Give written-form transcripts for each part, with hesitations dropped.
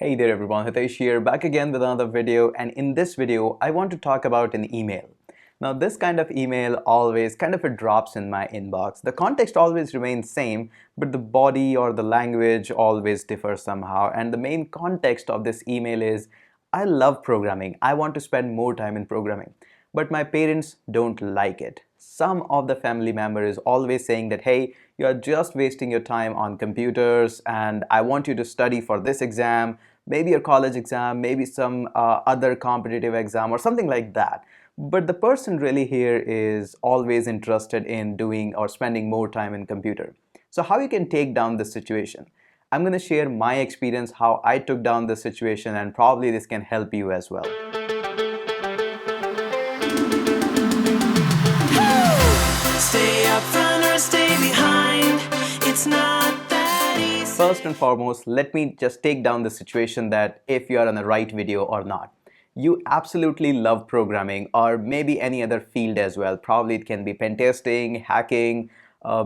Hey there everyone, Hitesh here, back again with another video, and in this video I want to talk about an email. Now this kind of email always it drops in my inbox. The context always remains same, but the body or the language always differs somehow, and the main context of this email is I love programming. I want to spend more time in programming, but my parents don't like it. Some of the family member is always saying that, hey, you are just wasting your time on computers and I want you to study for this exam, maybe your college exam, maybe some other competitive exam or something like that. But the person really here is always interested in doing or spending more time in computer. So how you can take down this situation? I'm going to share my experience, how I took down this situation, and probably this can help you as well. Stay up front or stay behind. It's not that easy. First and foremost, let me just take down the situation that if you are on the right video or not. You absolutely love programming or maybe any other field as well. Probably it can be pen testing, hacking,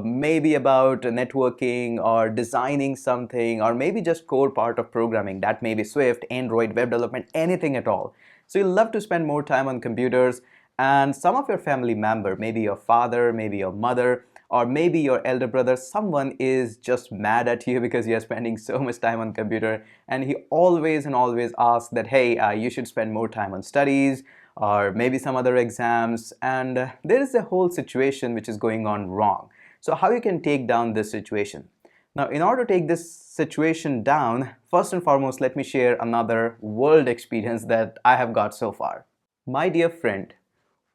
maybe about networking or designing something, or maybe just core part of programming. That may be Swift, Android, web development, anything at all. So you love to spend more time on computers, and some of your family member, maybe your father, maybe your mother, or maybe your elder brother, someone is just mad at you because you're spending so much time on computer, and he always and always asks that, hey, you should spend more time on studies or maybe some other exams, and there is a whole situation which is going on wrong. So how you can take down this situation? Now, in order to take this situation down, first and foremost, let me share another world experience that I have got so far. My dear friend,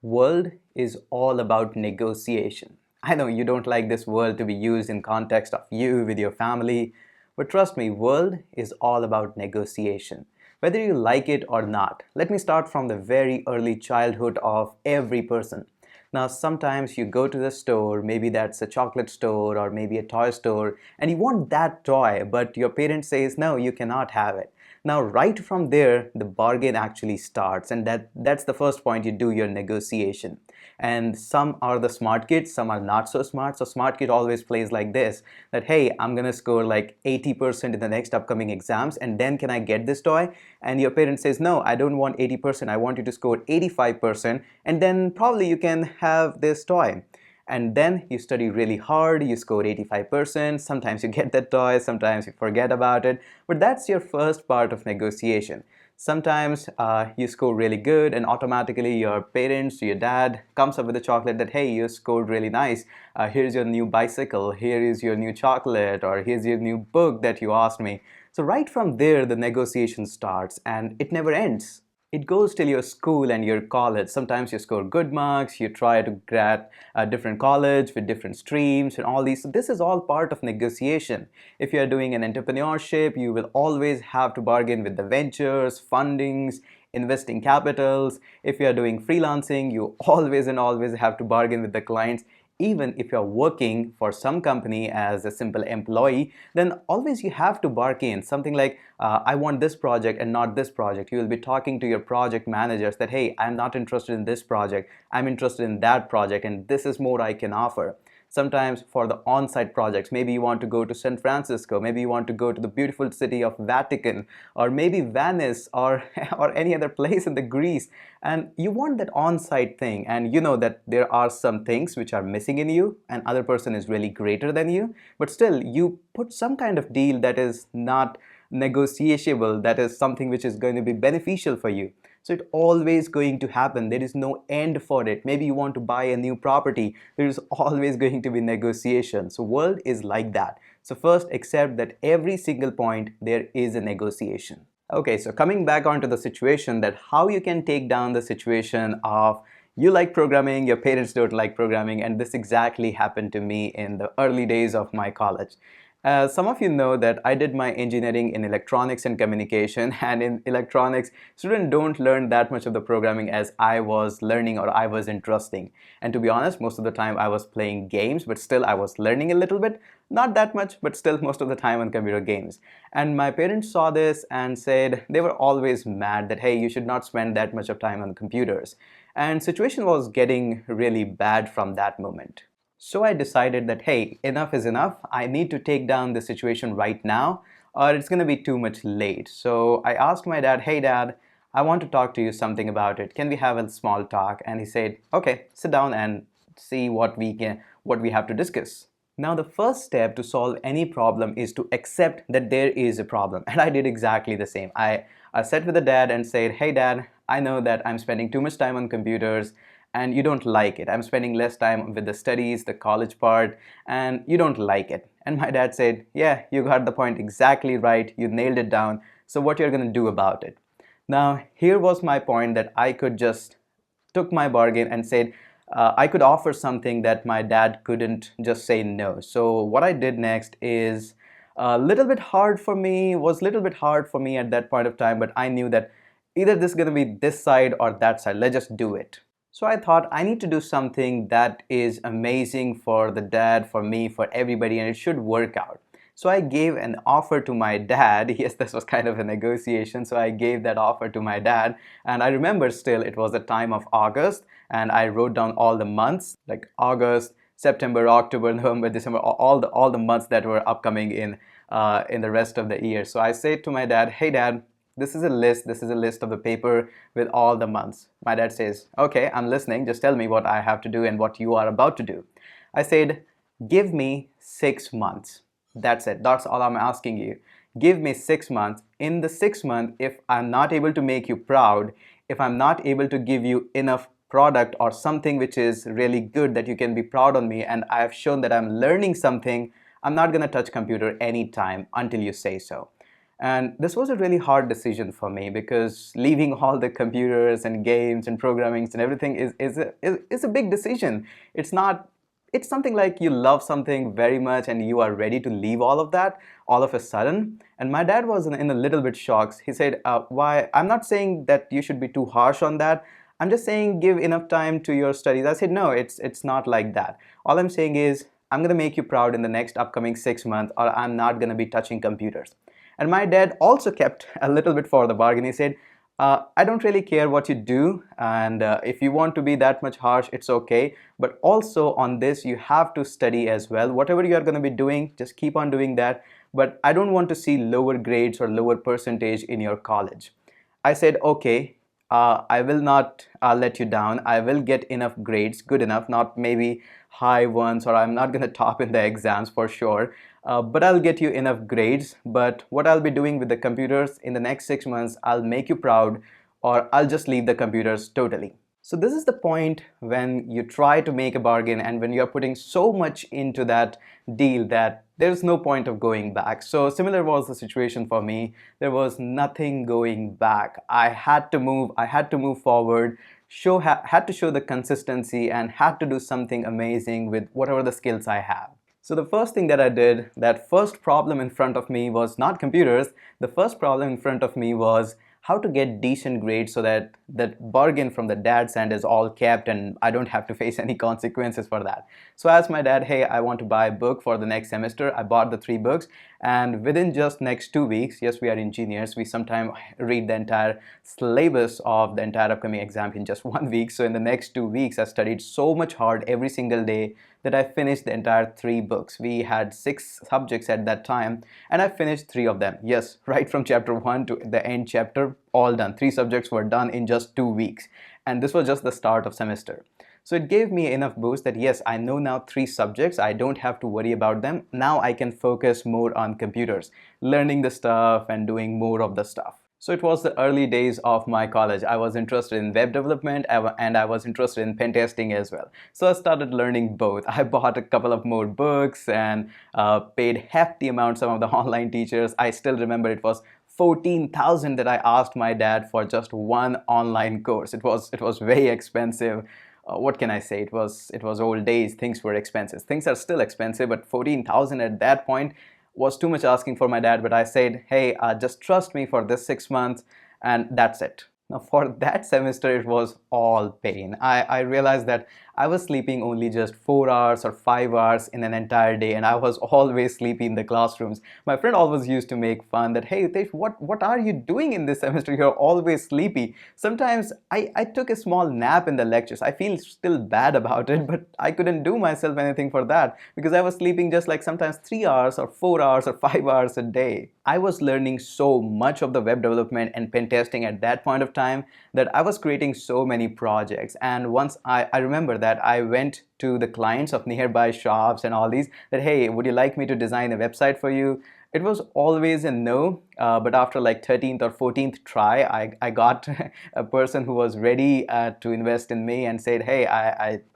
world is all about negotiation. I know you don't like this word to be used in context of you with your family, but trust me, world is all about negotiation. Whether you like it or not, let me start from the very early childhood of every person. Now, sometimes you go to the store, maybe that's a chocolate store or maybe a toy store, and you want that toy, but your parent says, no, you cannot have it. Now, right from there, the bargain actually starts, and that's the first point. You do your negotiation. And some are the smart kids, some are not so smart. So smart kid always plays like this, that, hey, I'm gonna score like 80% in the next upcoming exams, and then can I get this toy? And your parent says, no, I don't want 80%, I want you to score 85%, and then probably you can have this toy. And then you study really hard, you score 85%, sometimes you get that toy, sometimes you forget about it, but that's your first part of negotiation. Sometimes you score really good and automatically your parents, your dad comes up with a chocolate that, hey, you scored really nice, here's your new bicycle, here is your new chocolate, or here's your new book that you asked me. So right from there the negotiation starts, and it never ends. It goes till your school and your college. Sometimes you score good marks, you try to get a different college with different streams and all these. So this is all part of negotiation. If you are doing an entrepreneurship, you will always have to bargain with the ventures, fundings, investing capitals. If you are doing freelancing, you always and always have to bargain with the clients. Even if you're working for some company as a simple employee, then always you have to bargain something like, I want this project and not this project. You will be talking to your project managers that, hey, I'm not interested in this project, I'm interested in that project, and this is more I can offer. Sometimes for the on-site projects, maybe you want to go to San Francisco, maybe you want to go to the beautiful city of Vatican, or maybe Venice, or or any other place in the Greece, and you want that on-site thing, and you know that there are some things which are missing in you, and other person is really greater than you, but still you put some kind of deal that is not negotiable, that is something which is going to be beneficial for you. So it's always going to happen. There is no end for it. Maybe you want to buy a new property. There is always going to be negotiation. So world is like that. So first accept that every single point there is a negotiation. Okay, so coming back onto the situation, that how you can take down the situation of you like programming, your parents don't like programming, and this exactly happened to me in the early days of my college. Some of you know that I did my engineering in electronics and communication, and in electronics, students don't learn that much of the programming as I was learning or I was interested. And to be honest, most of the time I was playing games, but still I was learning a little bit, not that much, but still most of the time on computer games. And my parents saw this and said they were always mad that, hey, you should not spend that much of time on computers. And situation was getting really bad from that moment. So I decided that, hey, enough is enough. I need to take down the situation right now, or it's going to be too much late. So I asked my dad, hey dad, I want to talk to you something about it. Can we have a small talk? And he said, okay, sit down and see what we have to discuss. Now, the first step to solve any problem is to accept that there is a problem. And I did exactly the same. I sat with the dad and said, hey dad, I know that I'm spending too much time on computers and you don't like it. I'm spending less time with the studies, the college part, and you don't like it. And my dad said, yeah, you got the point exactly right. You nailed it down. So what you're going to do about it? Now, here was my point, that I could just took my bargain and said I could offer something that my dad couldn't just say no. So what I did next is a little bit hard for me, was a little bit hard for me at that point of time, but I knew that either this is going to be this side or that side. Let's just do it. So I thought I need to do something that is amazing for the dad, for me, for everybody, and it should work out. So I gave an offer to my dad. Yes, this was kind of a negotiation. So I gave that offer to my dad. And I remember still it was the time of August. And I wrote down all the months, like August, September, October, November, December, all the months that were upcoming in the rest of the year. So I said to my dad, hey dad, this is a list of the paper with all the months. My dad says, okay, I'm listening. Just tell me what I have to do and what you are about to do. I said, give me 6 months. That's it. That's all I'm asking you. Give me 6 months. In the 6 months, if I'm not able to make you proud, if I'm not able to give you enough product or something which is really good that you can be proud on me, and I have shown that I'm learning something, I'm not going to touch computer anytime until you say so. And this was a really hard decision for me, because leaving all the computers and games and programmings and everything is a big decision. It's something like you love something very much and you are ready to leave all of that all of a sudden. And my dad was in a little bit shocked. He said, why? I'm not saying that you should be too harsh on that. I'm just saying give enough time to your studies. I said, no, it's not like that. All I'm saying is I'm going to make you proud in the next upcoming 6 months, or I'm not going to be touching computers. And my dad also kept a little bit for the bargain. He said, I don't really care what you do, and if you want to be that much harsh, it's okay. But also on this, you have to study as well. Whatever you are going to be doing, just keep on doing that. But I don't want to see lower grades or lower percentage in your college. I said, okay, I will not let you down. I will get enough grades, good enough, not maybe high ones, or I'm not going to top in the exams for sure. But I'll get you enough grades. But what I'll be doing with the computers in the next 6 months, I'll make you proud, or I'll just leave the computers totally. So this is the point when you try to make a bargain and when you're putting so much into that deal that there's no point of going back. So similar was the situation for me. There was nothing going back. I had to move forward, had to show the consistency, and had to do something amazing with whatever the skills I have. So the first thing that I did, that first problem in front of me was not computers. The first problem in front of me was how to get decent grades so that that bargain from the dad's end is all kept and I don't have to face any consequences for that. So I asked my dad, hey, I want to buy a book for the next semester. I bought the 3 books, and within just next 2 weeks, yes, we are engineers, we sometimes read the entire syllabus of the entire upcoming exam in just 1 week. So in the next 2 weeks, I studied so much hard every single day that I finished the entire 3 books. We had 6 subjects at that time, and I finished 3 of them. Yes, right from chapter 1 to the end chapter, all done. 3 subjects were done in just 2 weeks. And this was just the start of semester. So it gave me enough boost that yes, I know now 3 subjects. I don't have to worry about them. Now I can focus more on computers, learning the stuff and doing more of the stuff. So it was the early days of my college. I was interested in web development and I was interested in pen testing as well. So I started learning both. I bought a couple of more books and paid hefty amounts some of the online teachers. I still remember it was 14,000 that I asked my dad for just one online course. It was very expensive. What can I say? It was old days. Things were expensive. Things are still expensive, but 14,000 at that point was too much asking for my dad. But I said, hey, just trust me for this 6 months, and that's it. Now for that semester, it was all pain. I realized that I was sleeping only just 4 hours or 5 hours in an entire day, and I was always sleepy in the classrooms. My friend always used to make fun that, hey Utesh, what are you doing in this semester? You're always sleepy. Sometimes I took a small nap in the lectures. I feel still bad about it, but I couldn't do myself anything for that because I was sleeping just like sometimes 3 hours or 4 hours or 5 hours a day. I was learning so much of the web development and pen testing at that point of time that I was creating so many projects. And once I remember that I went to the clients of nearby shops and all these that, hey, would you like me to design a website for you? It was always a no, but after like 13th or 14th try, I got a person who was ready to invest in me and said, hey,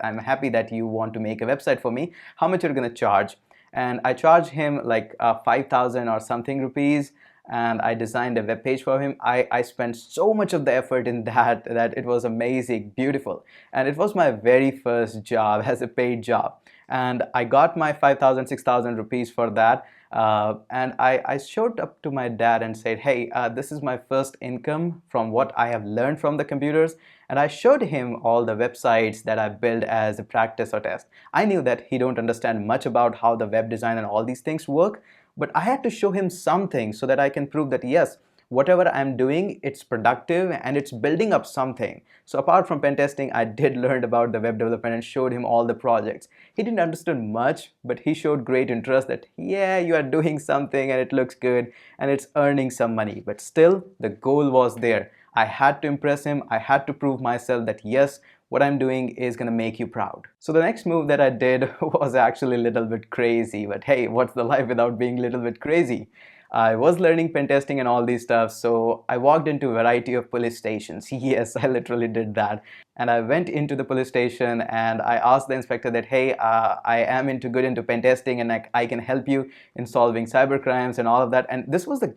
I'm happy that you want to make a website for me. How much are you going to charge? And I charged him like 5,000 or something rupees, and I designed a web page for him. I spent so much of the effort in that it was amazing, beautiful. And it was my very first job as a paid job. And I got my 5,000, 6,000 rupees for that. And I showed up to my dad and said, hey, this is my first income from what I have learned from the computers. And I showed him all the websites that I built as a practice or test. I knew that he don't understand much about how the web design and all these things work, but I had to show him something so that I can prove that yes, whatever I'm doing, it's productive and it's building up something. So apart from pen testing, I did learn about the web development and showed him all the projects. He didn't understand much, but he showed great interest that yeah, you are doing something and it looks good and it's earning some money. But still, the goal was there. I had to impress him. I had to prove myself that yes, what I'm doing is gonna make you proud. So the next move that I did was actually a little bit crazy, but hey, what's the life without being a little bit crazy? I was learning pen testing and all these stuff, so I walked into a variety of police stations. Yes, I literally did that. And I went into the police station and I asked the inspector that, hey, I am good into pen testing and I can help you in solving cyber crimes and all of that. And this was an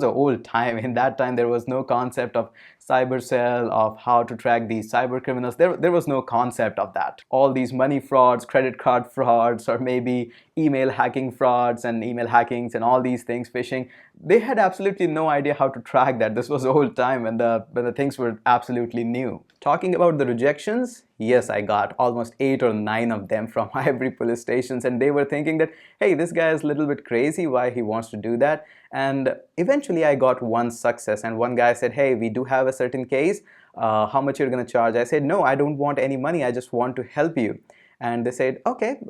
old time. In that time, there was no concept of cyber cell, of how to track these cyber criminals. There was no concept of that. All these money frauds, credit card frauds, or maybe email hacking frauds and email hackings and all these things, phishing, they had absolutely no idea how to track that. This was the old time when the things were absolutely new. Talking about the rejections, yes, I got almost 8 or 9 of them from every police stations, and they were thinking that, hey, this guy is a little bit crazy, why he wants to do that. And eventually I got one success, and one guy said, hey, we do have a certain case, how much you're going to charge? I said, no, I don't want any money, I just want to help you. And they said, okay,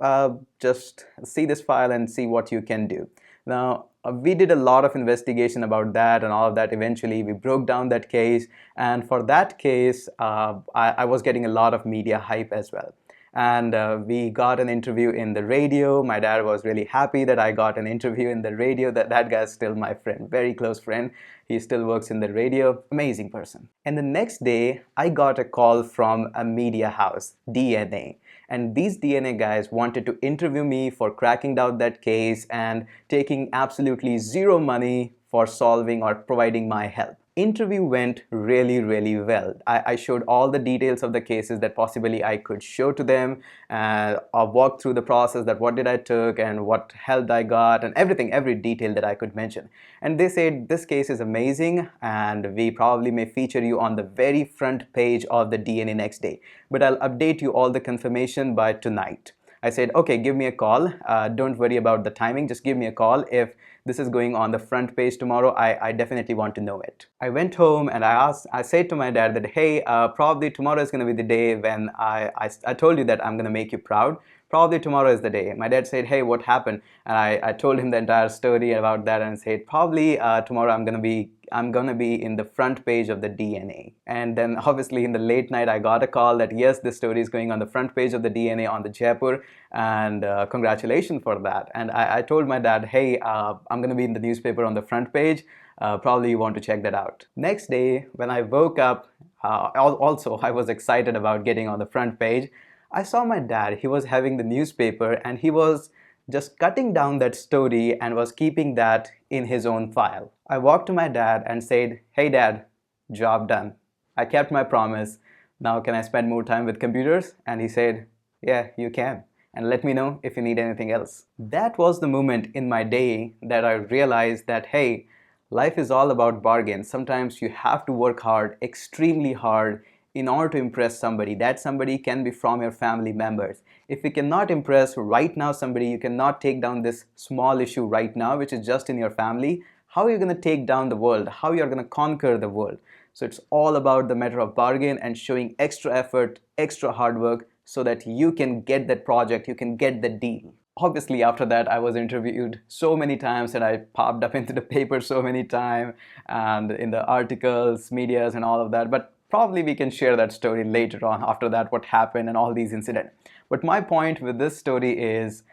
just see this file and see what you can do. Now, we did a lot of investigation about that and all of that. Eventually, we broke down that case. And for that case, I was getting a lot of media hype as well. And we got an interview in the radio. My dad was really happy that I got an interview in the radio. That guy's still my friend, very close friend. He still works in the radio. Amazing person. And the next day, I got a call from a media house, DNA. And these DNA guys wanted to interview me for cracking down that case and taking absolutely zero money for solving or providing my help. Interview went really, really well. I showed all the details of the cases that possibly I could show to them. I walked through the process, that what did I took and what help I got and everything, every detail that I could mention. And they said, this case is amazing and we probably may feature you on the very front page of the DNA next day. But I'll update you all the confirmation by tonight. I said, okay, give me a call. Don't worry about the timing. Just give me a call. If this is going on the front page tomorrow, I definitely want to know it. I went home and I said to my dad that, hey, probably tomorrow is going to be the day when I told you that I'm going to make you proud. Probably tomorrow is the day. My dad said, hey, what happened? And I told him the entire story about that and said, probably tomorrow I'm gonna be in the front page of the DNA. And then obviously in the late night I got a call that yes, this story is going on the front page of the DNA on the Jaipur, and congratulations for that. And I told my dad, hey, I'm gonna be in the newspaper on the front page. Probably you want to check that out. Next day when I woke up, also I was excited about getting on the front page. I saw my dad, he was having the newspaper and he was just cutting down that story and was keeping that in his own file. I walked to my dad and said, hey dad, job done. I kept my promise. Now can I spend more time with computers? And he said, yeah, you can. And let me know if you need anything else. That was the moment in my day that I realized that, hey, life is all about bargains. Sometimes you have to work hard, extremely hard, in order to impress somebody. That somebody can be from your family members. If you cannot impress right now somebody, you cannot take down this small issue right now, which is just in your family, how are you going to take down the world? How you are going to conquer the world? So it's all about the matter of bargain and showing extra effort, extra hard work, so that you can get that project, you can get the deal. Obviously, after that, I was interviewed so many times and I popped up into the paper so many times and in the articles, medias and all of that. But probably we can share that story later on after that, what happened and all these incidents. But my point with this story is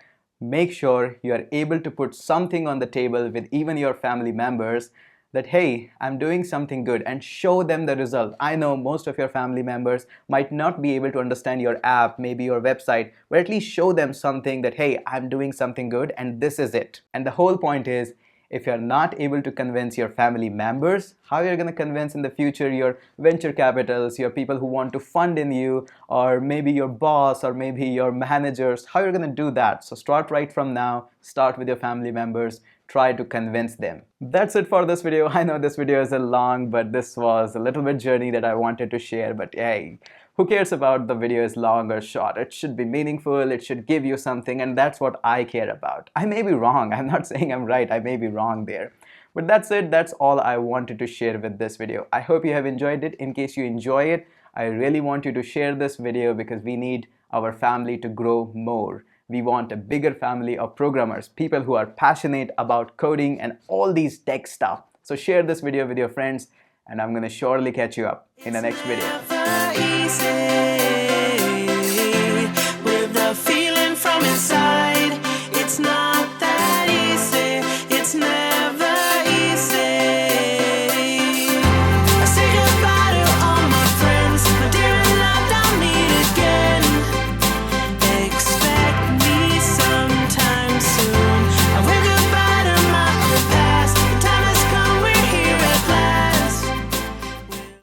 make sure you are able to put something on the table with even your family members that, hey, I'm doing something good, and show them the result. I know most of your family members might not be able to understand your app, maybe your website, but at least show them something that, hey, I'm doing something good and this is it. And the whole point is, if you're not able to convince your family members, how you're going to convince in the future your venture capitals, your people who want to fund in you, or maybe your boss, or maybe your managers, how you're going to do that? So start right from now, start with your family members, try to convince them. That's it for this video. I know this video is a long, but this was a little bit journey that I wanted to share. But hey, who cares about the video is long or short? It should be meaningful, it should give you something, and that's what I care about. I may be wrong, I'm not saying I'm right, I may be wrong there. But that's it, that's all I wanted to share with this video. I hope you have enjoyed it. In case you enjoy it, I really want you to share this video because we need our family to grow more. We want a bigger family of programmers, people who are passionate about coding and all these tech stuff. So share this video with your friends, and I'm gonna surely catch you up in the next video. Easy.